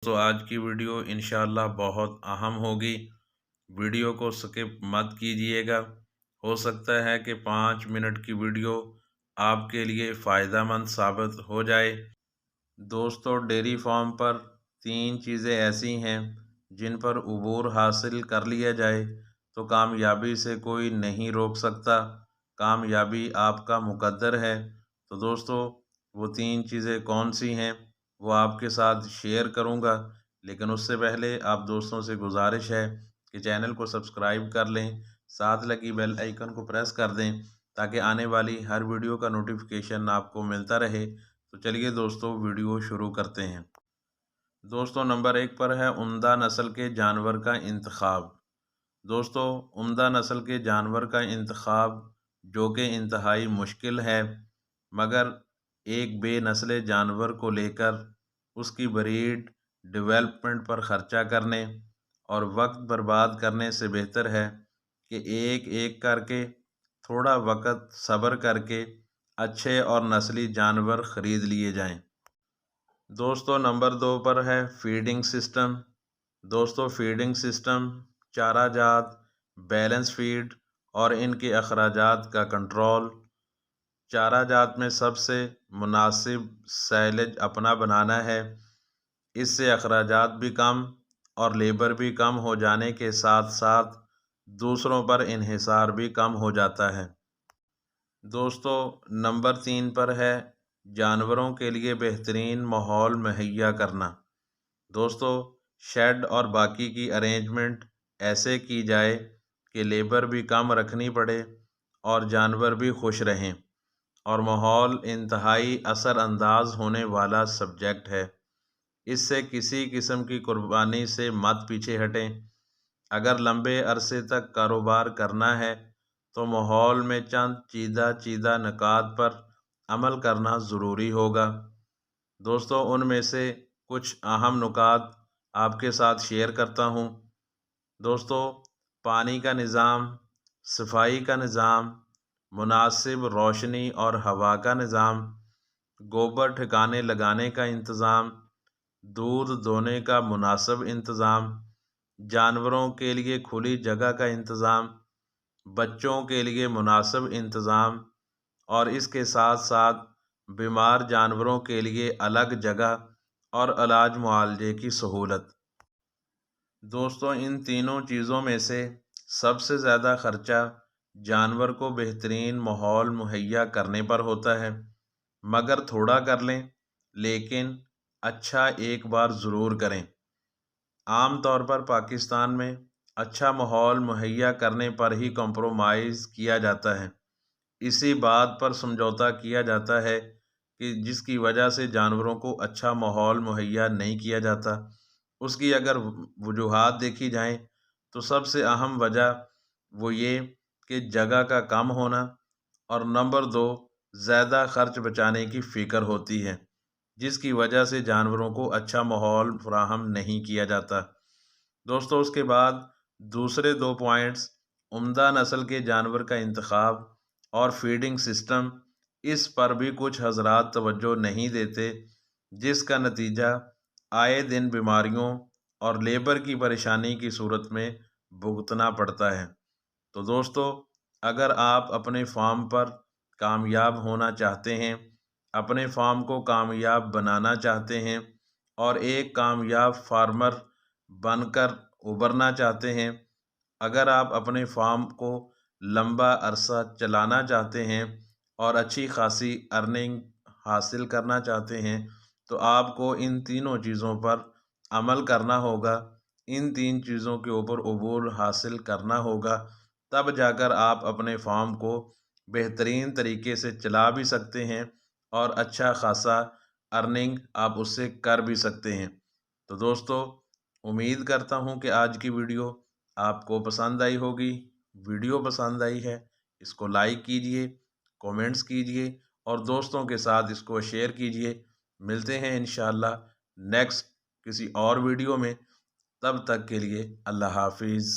دوستو آج کی ویڈیو انشاءاللہ بہت اہم ہوگی، ویڈیو کو سکپ مت کیجیے گا۔ ہو سکتا ہے کہ 5 منٹ کی ویڈیو آپ کے لیے فائدہ مند ثابت ہو جائے۔ دوستو ڈیری فارم پر 3 چیزیں ایسی ہیں جن پر عبور حاصل کر لیا جائے تو کامیابی سے کوئی نہیں روک سکتا، کامیابی آپ کا مقدر ہے۔ تو دوستو وہ 3 چیزیں کون سی ہیں وہ آپ کے ساتھ شیئر کروں گا، لیکن اس سے پہلے آپ دوستوں سے گزارش ہے کہ چینل کو سبسکرائب کر لیں، ساتھ لگی بیل آئیکن کو پریس کر دیں تاکہ آنے والی ہر ویڈیو کا نوٹیفیکیشن آپ کو ملتا رہے۔ تو چلیے دوستو ویڈیو شروع کرتے ہیں۔ دوستو نمبر 1 پر ہے عمدہ نسل کے جانور کا انتخاب۔ دوستو عمدہ نسل کے جانور کا انتخاب جو کہ انتہائی مشکل ہے، مگر ایک بے نسل جانور کو لے کر اس کی بریڈ ڈیولپمنٹ پر خرچہ کرنے اور وقت برباد کرنے سے بہتر ہے کہ ایک ایک کر کے تھوڑا وقت صبر کر کے اچھے اور نسلی جانور خرید لیے جائیں۔ دوستو نمبر 2 پر ہے فیڈنگ سسٹم۔ دوستو فیڈنگ سسٹم، چارہ جات، بیلنس فیڈ اور ان کے اخراجات کا کنٹرول۔ چارہ جات میں سب سے مناسب سائلج اپنا بنانا ہے، اس سے اخراجات بھی کم اور لیبر بھی کم ہو جانے کے ساتھ ساتھ دوسروں پر انحصار بھی کم ہو جاتا ہے۔ دوستو نمبر 3 پر ہے جانوروں کے لیے بہترین ماحول مہیا کرنا۔ دوستو شیڈ اور باقی کی ارینجمنٹ ایسے کی جائے کہ لیبر بھی کم رکھنی پڑے اور جانور بھی خوش رہیں، اور ماحول انتہائی اثر انداز ہونے والا سبجیکٹ ہے۔ اس سے کسی قسم کی قربانی سے مت پیچھے ہٹیں۔ اگر لمبے عرصے تک کاروبار کرنا ہے تو ماحول میں چند چیدہ نکات پر عمل کرنا ضروری ہوگا۔ دوستو ان میں سے کچھ اہم نکات آپ کے ساتھ شیئر کرتا ہوں۔ دوستو پانی کا نظام، صفائی کا نظام، مناسب روشنی اور ہوا کا نظام، گوبر ٹھکانے لگانے کا انتظام، دودھ دونے کا مناسب انتظام، جانوروں کے لیے کھلی جگہ کا انتظام، بچوں کے لیے مناسب انتظام، اور اس کے ساتھ ساتھ بیمار جانوروں کے لیے الگ جگہ اور علاج معالجے کی سہولت۔ دوستو ان تینوں چیزوں میں سے سب سے زیادہ خرچہ جانور کو بہترین ماحول مہیا کرنے پر ہوتا ہے، مگر تھوڑا کر لیں لیکن اچھا ایک بار ضرور کریں۔ عام طور پر پاکستان میں اچھا ماحول مہیا کرنے پر ہی کمپرومائز کیا جاتا ہے، اسی بات پر سمجھوتا کیا جاتا ہے کہ جس کی وجہ سے جانوروں کو اچھا ماحول مہیا نہیں کیا جاتا۔ اس کی اگر وجوہات دیکھی جائیں تو سب سے اہم وجہ وہ یہ کہ جگہ کا کم ہونا، اور نمبر 2 زیادہ خرچ بچانے کی فکر ہوتی ہے، جس کی وجہ سے جانوروں کو اچھا ماحول فراہم نہیں کیا جاتا۔ دوستو اس کے بعد دوسرے 2 پوائنٹس عمدہ نسل کے جانور کا انتخاب اور فیڈنگ سسٹم، اس پر بھی کچھ حضرات توجہ نہیں دیتے، جس کا نتیجہ آئے دن بیماریوں اور لیبر کی پریشانی کی صورت میں بھگتنا پڑتا ہے۔ تو دوستو اگر آپ اپنے فارم پر کامیاب ہونا چاہتے ہیں، اپنے فارم کو کامیاب بنانا چاہتے ہیں اور ایک کامیاب فارمر بن کر ابھرنا چاہتے ہیں، اگر آپ اپنے فارم کو لمبا عرصہ چلانا چاہتے ہیں اور اچھی خاصی ارننگ حاصل کرنا چاہتے ہیں، تو آپ کو ان تینوں چیزوں پر عمل کرنا ہوگا، ان 3 چیزوں کے اوپر عبور حاصل کرنا ہوگا، تب جا کر آپ اپنے فارم کو بہترین طریقے سے چلا بھی سکتے ہیں اور اچھا خاصا ارننگ آپ اس سے کر بھی سکتے ہیں۔ تو دوستو امید کرتا ہوں کہ آج کی ویڈیو آپ کو پسند آئی ہوگی۔ ویڈیو پسند آئی ہے اس کو لائک کیجئے، کومنٹس کیجئے اور دوستوں کے ساتھ اس کو شیئر کیجئے۔ ملتے ہیں انشاءاللہ نیکسٹ کسی اور ویڈیو میں، تب تک کے لیے اللہ حافظ۔